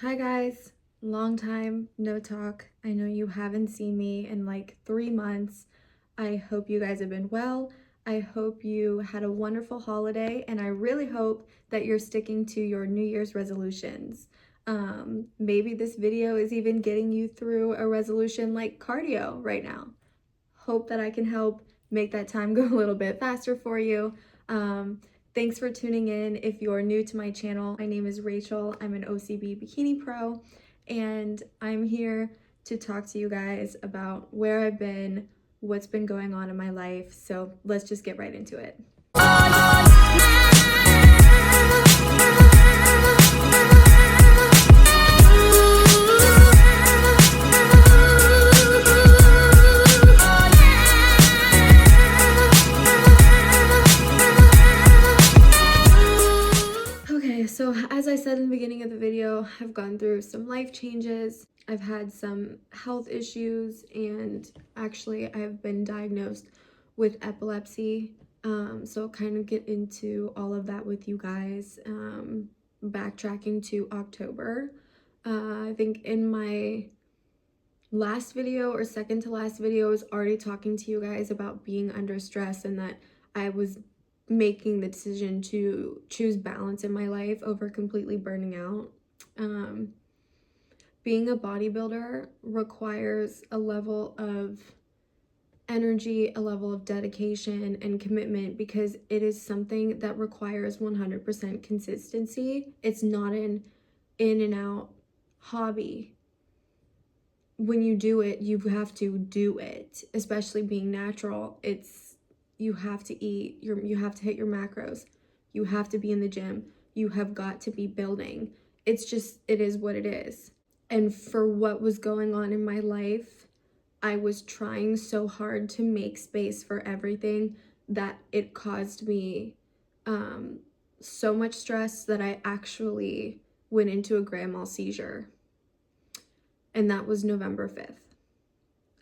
Hi guys, long time no talk. I know you haven't seen me in like 3 months. I hope you guys have been well. I hope you had a wonderful holiday, and I really hope that you're sticking to your New Year's resolutions. Maybe this video is even getting you through a resolution like cardio right now. Hope that I can help make that time go a little bit faster for you. Um, Thanks for tuning in. If you're new to my channel, my name is Rachel. I'm an OCB Bikini Pro, and I'm here to talk to you guys about where I've been, what's been going on in my life. So let's just get right into it. Okay, so as I said in the beginning of the video, I've gone through some life changes. I've had some health issues, and actually I've been diagnosed with epilepsy. So I'll kind of get into all of that with you guys. Backtracking to October. I think in my last video or second to last video, I was already talking to you guys about being under stress and that I was making the decision to choose balance in my life over completely burning out. Being a bodybuilder requires a level of energy, a level of dedication and commitment, because it is something that requires 100% consistency. It's not an in and out hobby. When you do it, you have to do it, especially being natural. You have to eat, you have to hit your macros, you have to be in the gym, you have got to be building. It is what it is. And for what was going on in my life, I was trying so hard to make space for everything that it caused me so much stress that I actually went into a grand mal seizure. And that was November 5th.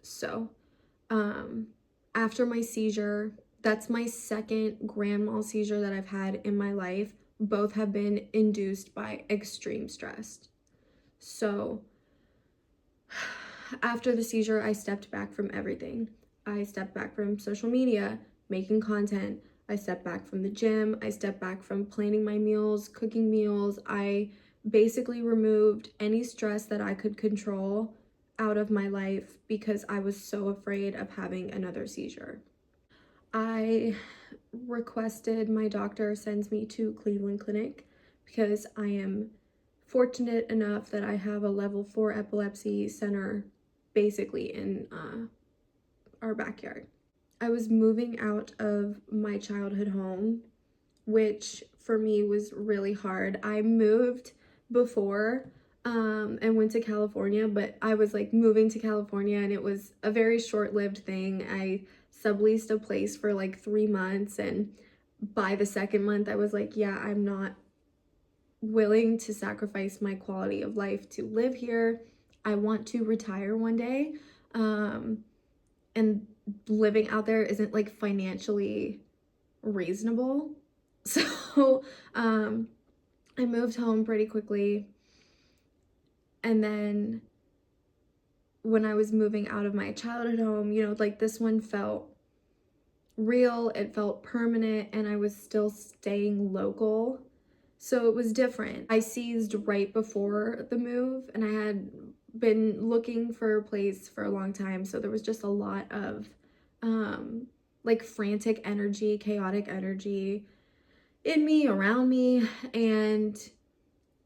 So, after my seizure, that's my second grand mal seizure that I've had in my life. Both have been induced by extreme stress. So, after the seizure, I stepped back from everything. I stepped back from social media, making content. I stepped back from the gym. I stepped back from planning my meals, cooking meals. I basically removed any stress that I could control out of my life because I was so afraid of having another seizure. I requested my doctor sends me to Cleveland Clinic because I am fortunate enough that I have a level 4 epilepsy center basically in our backyard. I was moving out of my childhood home, which for me was really hard. I moved before and went to California, but I was like moving to California and it was a very short-lived thing. I subleased a place for like 3 months, and by the second month I was like, yeah, I'm not willing to sacrifice my quality of life to live here. I want to retire one day. And living out there isn't like financially reasonable. So I moved home pretty quickly. And then when I was moving out of my childhood home, like this one felt real, it felt permanent, and I was still staying local. So it was different. I seized right before the move, and I had been looking for a place for a long time. So there was just a lot of like frantic energy, chaotic energy in me, around me, and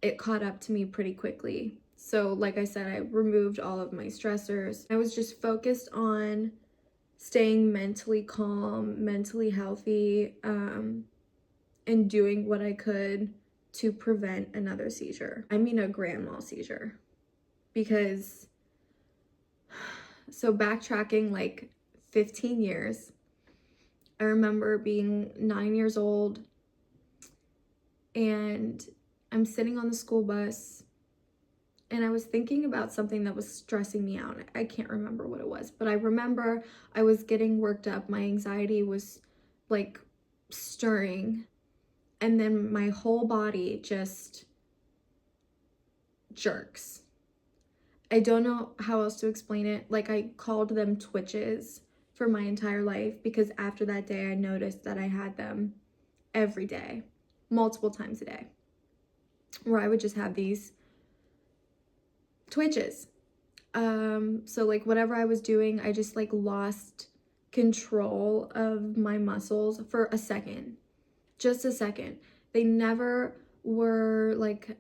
it caught up to me pretty quickly. So like I said, I removed all of my stressors. I was just focused on staying mentally calm, mentally healthy, and doing what I could to prevent another seizure. I mean a grand mal seizure. Because, so backtracking like 15 years, I remember being 9 years old and I'm sitting on the school bus and I was thinking about something that was stressing me out. I can't remember what it was, but I remember I was getting worked up. My anxiety was like stirring, and then my whole body just jerks. I don't know how else to explain it. Like, I called them twitches for my entire life because after that day, I noticed that I had them every day, multiple times a day, where I would just have these twitches. So like whatever I was doing, I just like lost control of my muscles for a second, just a second. They never were like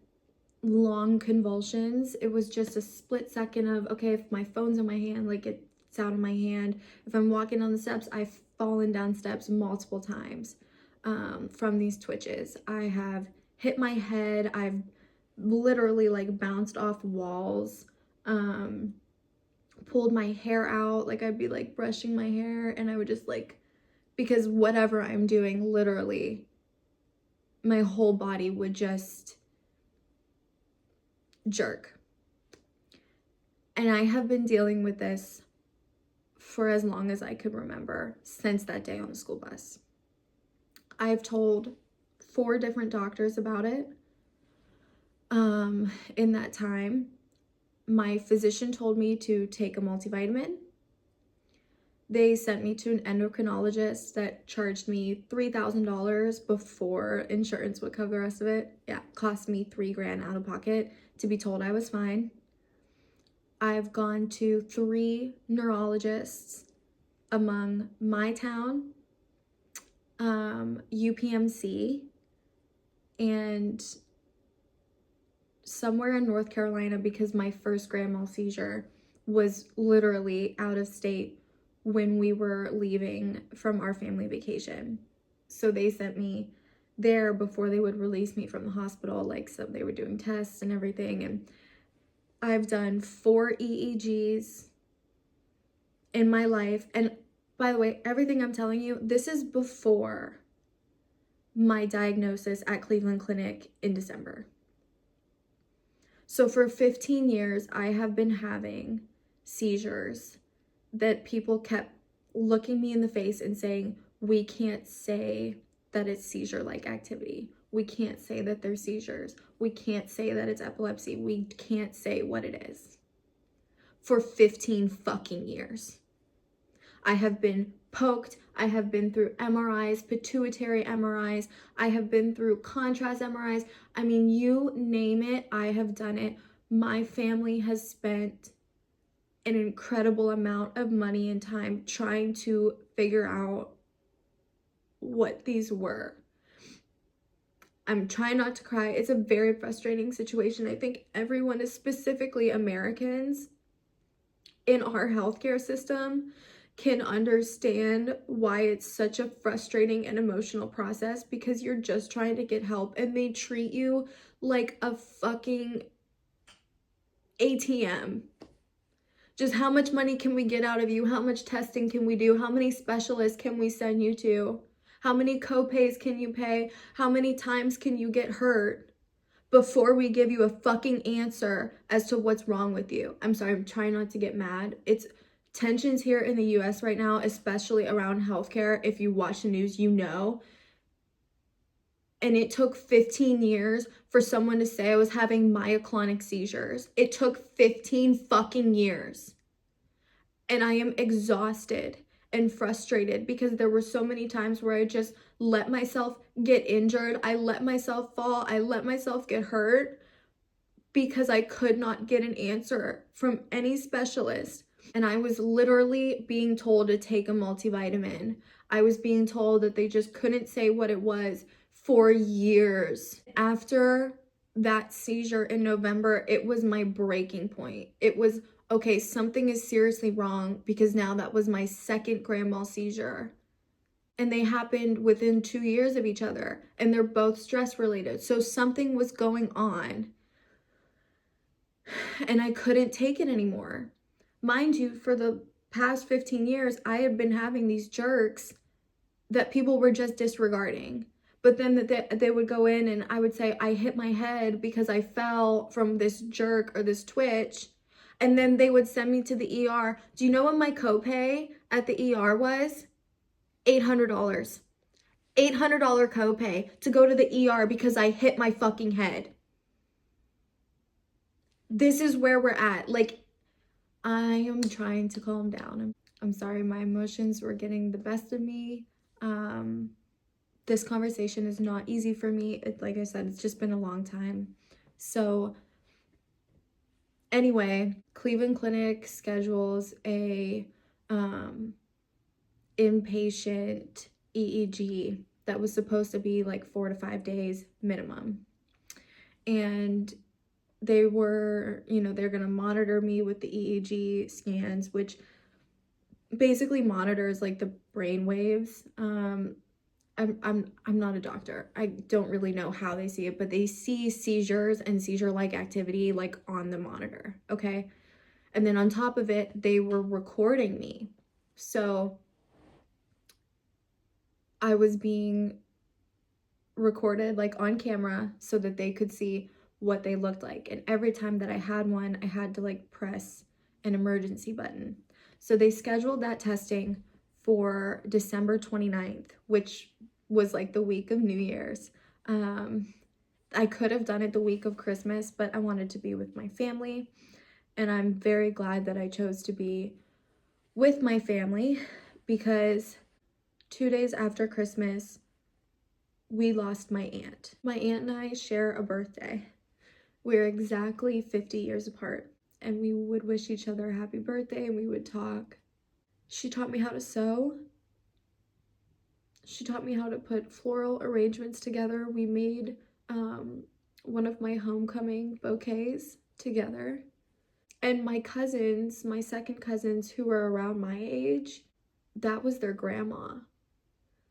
long convulsions. It was just a split second of, okay, if my phone's in my hand, like it's out of my hand. If I'm walking on the steps, I've fallen down steps multiple times from these twitches. I have hit my head. I've literally like bounced off walls, pulled my hair out. Like I'd be like brushing my hair and I would just like, because whatever I'm doing, literally my whole body would just jerk. And I have been dealing with this for as long as I could remember, since that day on the school bus. I've told 4 different doctors about it. In that time, my physician told me to take a multivitamin. They sent me to an endocrinologist that charged me $3,000 before insurance would cover the rest of it. Yeah, cost me $3,000 out of pocket to be told I was fine. I've gone to 3 neurologists among my town, UPMC, and somewhere in North Carolina, because my first grand mal seizure was literally out of state when we were leaving from our family vacation. So they sent me there before they would release me from the hospital. Like, so they were doing tests and everything. And I've done 4 EEGs in my life. And by the way, everything I'm telling you, this is before my diagnosis at Cleveland Clinic in December. So for 15 years, I have been having seizures that people kept looking me in the face and saying, we can't say that it's seizure-like activity. We can't say that they're seizures. We can't say that it's epilepsy. We can't say what it is. For 15 fucking years. I have been poked. I have been through MRIs, pituitary MRIs. I have been through contrast MRIs. I mean, you name it, I have done it. My family has spent an incredible amount of money and time trying to figure out what these were. I'm trying not to cry. It's a very frustrating situation. I think everyone, is specifically Americans in our healthcare system, can understand why it's such a frustrating and emotional process, because you're just trying to get help and they treat you like a fucking ATM. Just how much money can we get out of you? How much testing can we do? How many specialists can we send you to? How many co-pays can you pay? How many times can you get hurt before we give you a fucking answer as to what's wrong with you? I'm sorry, I'm trying not to get mad. It's tensions here in the US right now, especially around healthcare. If you watch the news, you know. And it took 15 years for someone to say I was having myoclonic seizures. It took 15 fucking years. And I am exhausted and frustrated because there were so many times where I just let myself get injured. I let myself fall. I let myself get hurt because I could not get an answer from any specialist. And I was literally being told to take a multivitamin. I was being told that they just couldn't say what it was for years. After that seizure in November, it was my breaking point. It was, okay, something is seriously wrong, because now that was my second grand mal seizure. And they happened within 2 years of each other, and they're both stress related. So something was going on and I couldn't take it anymore. Mind you, for the past 15 years, I had been having these jerks that people were just disregarding. But then they would go in and I would say, I hit my head because I fell from this jerk or this twitch. And then they would send me to the ER. Do you know what my copay at the ER was? $800. $800 copay to go to the ER because I hit my fucking head. this is where we're at. Like, I am trying to calm down. I'm sorry, my emotions were getting the best of me. This conversation is not easy for me. Like I said, it's just been a long time. So anyway, Cleveland Clinic schedules a inpatient EEG that was supposed to be like 4 to 5 days minimum. And they were, they're going to monitor me with the EEG scans, which basically monitors like the brain waves. I'm not a doctor. I don't really know how they see it, but they see seizures and seizure-like activity like on the monitor, okay? And then on top of it, they were recording me. So I was being recorded like on camera so that they could see what they looked like. And every time that I had one, I had to like press an emergency button. So they scheduled that testing for December 29th, which was like the week of New Year's. I could have done it the week of Christmas, but I wanted to be with my family. And I'm very glad that I chose to be with my family because 2 days after Christmas, we lost my aunt. My aunt and I share a birthday. We're exactly 50 years apart, and we would wish each other a happy birthday and we would talk. She taught me how to sew. She taught me how to put floral arrangements together. We made one of my homecoming bouquets together. And my cousins, my second cousins who were around my age, that was their grandma.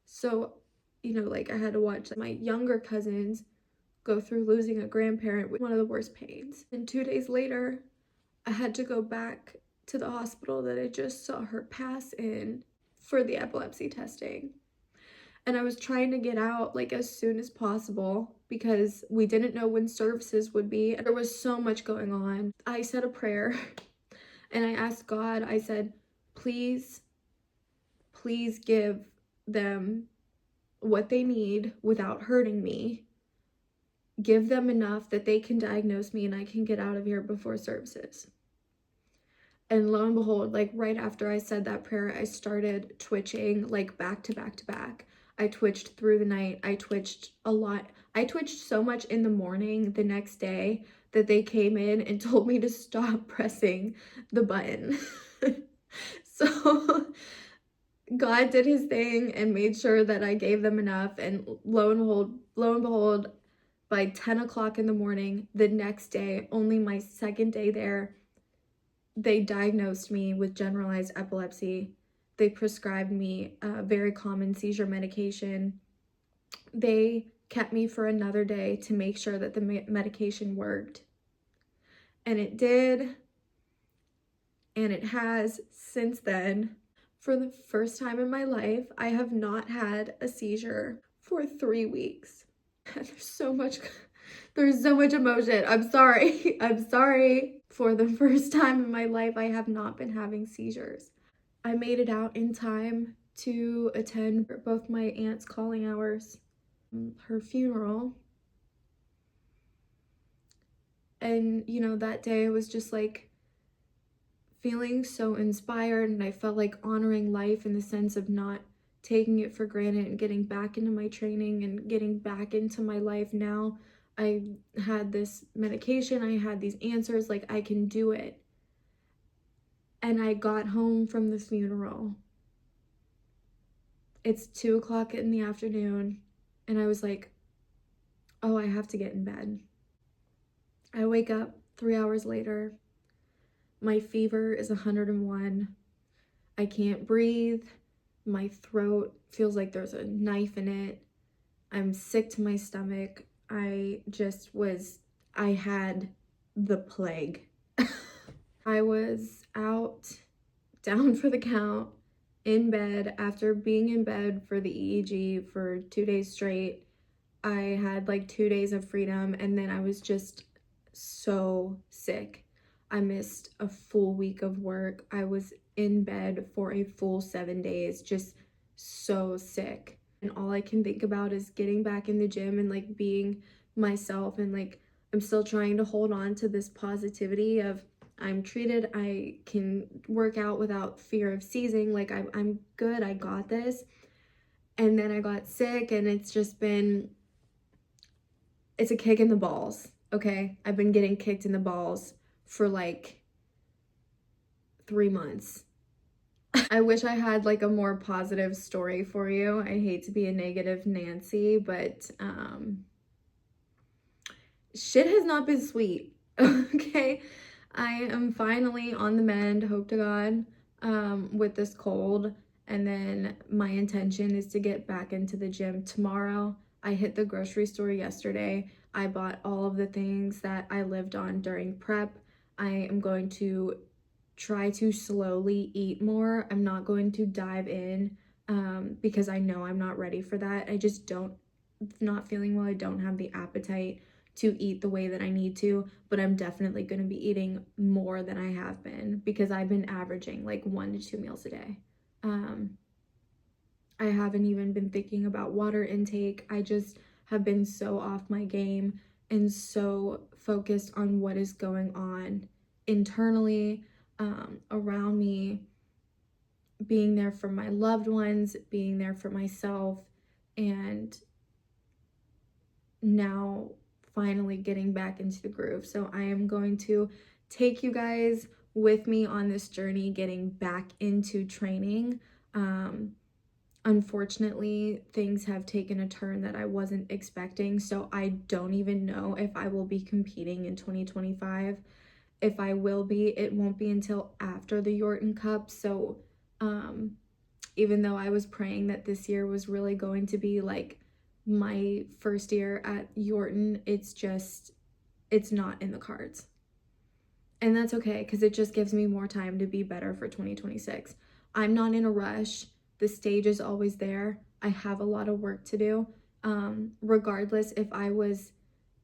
So, like I had to watch my younger cousins go through losing a grandparent with one of the worst pains. And 2 days later, I had to go back to the hospital that I just saw her pass in for the epilepsy testing. And I was trying to get out like as soon as possible because we didn't know when services would be. There was so much going on. I said a prayer and I asked God, I said, please give them what they need without hurting me. Give them enough that they can diagnose me and I can get out of here before services. And lo and behold, like right after I said that prayer, I started twitching like back to back to back. I twitched through the night. I twitched a lot. I twitched so much in the morning the next day that they came in and told me to stop pressing the button. So God did his thing and made sure that I gave them enough. And lo and behold, by 10 o'clock in the morning, the next day, only my second day there, they diagnosed me with generalized epilepsy. They prescribed me a very common seizure medication. They kept me for another day to make sure that the medication worked. And it did. And it has since then. For the first time in my life, I have not had a seizure for 3 weeks. There's so much emotion. I'm sorry. I'm sorry. For the first time in my life, I have not been having seizures. I made it out in time to attend both my aunt's calling hours, her funeral. And, that day I was just like feeling so inspired, and I felt like honoring life in the sense of not taking it for granted and getting back into my training and getting back into my life. Now I had this medication, I had these answers, like I can do it. And I got home from the funeral. It's 2 o'clock in the afternoon, and I was like, oh, I have to get in bed. I wake up 3 hours later. My fever is 101. I can't breathe. My throat feels like there's a knife in it. I'm sick to my stomach. I had the plague. I was out, down for the count, in bed. After being in bed for the EEG for 2 days straight, I had like 2 days of freedom, and then I was just so sick. I missed a full week of work. I was in bed for a full 7 days, just so sick. And all I can think about is getting back in the gym and like being myself. And like I'm still trying to hold on to this positivity of I'm treated, I can work out without fear of seizing, like I'm good, I got this. And then I got sick, and it's just been, it's a kick in the balls, okay? I've been getting kicked in the balls for like 3 months. I wish I had like a more positive story for you. I hate to be a negative Nancy, but shit has not been sweet. Okay, I am finally on the mend, hope to God, with this cold. And then my intention is to get back into the gym tomorrow. I hit the grocery store yesterday. I bought all of the things that I lived on during prep. I am going to try to slowly eat more. I'm not going to dive in because I know I'm not ready for that. I just don't, not feeling well. I don't have the appetite to eat the way that I need to, but I'm definitely going to be eating more than I have been because I've been averaging like 1 to 2 meals a day. I haven't even been thinking about water intake. I just have been so off my game and so focused on what is going on internally, around me, being there for my loved ones, being there for myself, and now finally getting back into the groove. So I am going to take you guys with me on this journey, getting back into training. Unfortunately, things have taken a turn that I wasn't expecting, so I don't even know if I will be competing in 2025. If I will be, it won't be until after the Yorton Cup. So even though I was praying that this year was really going to be like my first year at Yorton, it's not in the cards. And that's okay, because it just gives me more time to be better for 2026. I'm not in a rush. The stage is always there. I have a lot of work to do. Regardless if I was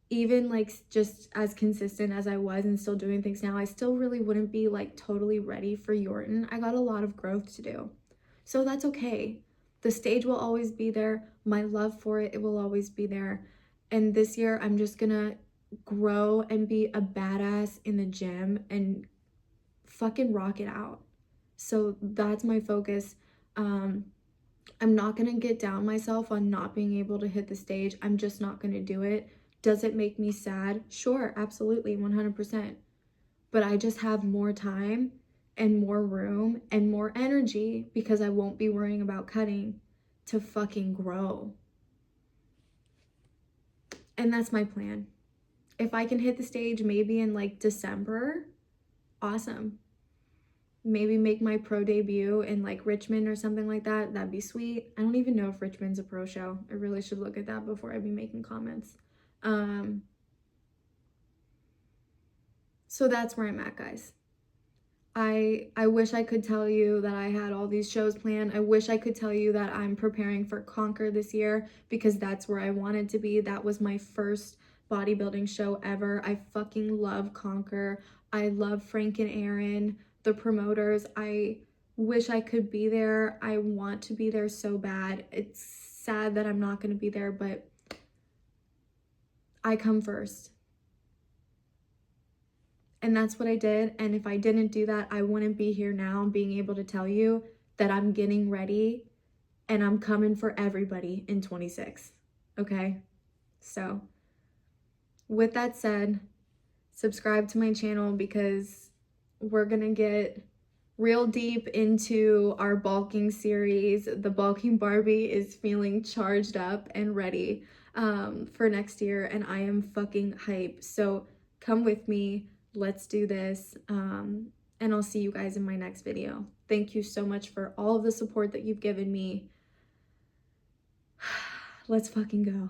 even like just as consistent as I was and still doing things now, I still really wouldn't be like totally ready for Yorton. I got a lot of growth to do. So that's okay. The stage will always be there. My love for it will always be there. And this year, I'm just gonna grow and be a badass in the gym and fucking rock it out. So that's my focus. I'm not gonna get down myself on not being able to hit the stage. I'm just not gonna do it. Does it make me sad? Sure, absolutely, 100%. But I just have more time and more room and more energy because I won't be worrying about cutting to fucking grow. And that's my plan. If I can hit the stage maybe in like December, awesome. Maybe make my pro debut in like Richmond or something like that. That'd be sweet. I don't even know if Richmond's a pro show. I really should look at that before I be making comments. So that's where I'm at, guys. I wish I could tell you that I had all these shows planned. I wish I could tell you that I'm preparing for Conquer this year because that's where I wanted to be. That was my first bodybuilding show ever. I fucking love Conquer. I love Frank and Aaron, the promoters. I wish I could be there. I want to be there so bad. It's sad that I'm not going to be there, but I come first. And that's what I did. And if I didn't do that, I wouldn't be here now being able to tell you that I'm getting ready and I'm coming for everybody in 26. Okay? So, with that said, subscribe to my channel because we're gonna get real deep into our bulking series. The Bulking Barbie is feeling charged up and ready for next year, and I am fucking hype. So, come with me. Let's do this, and I'll see you guys in my next video. Thank you so much for all of the support that you've given me. Let's fucking go.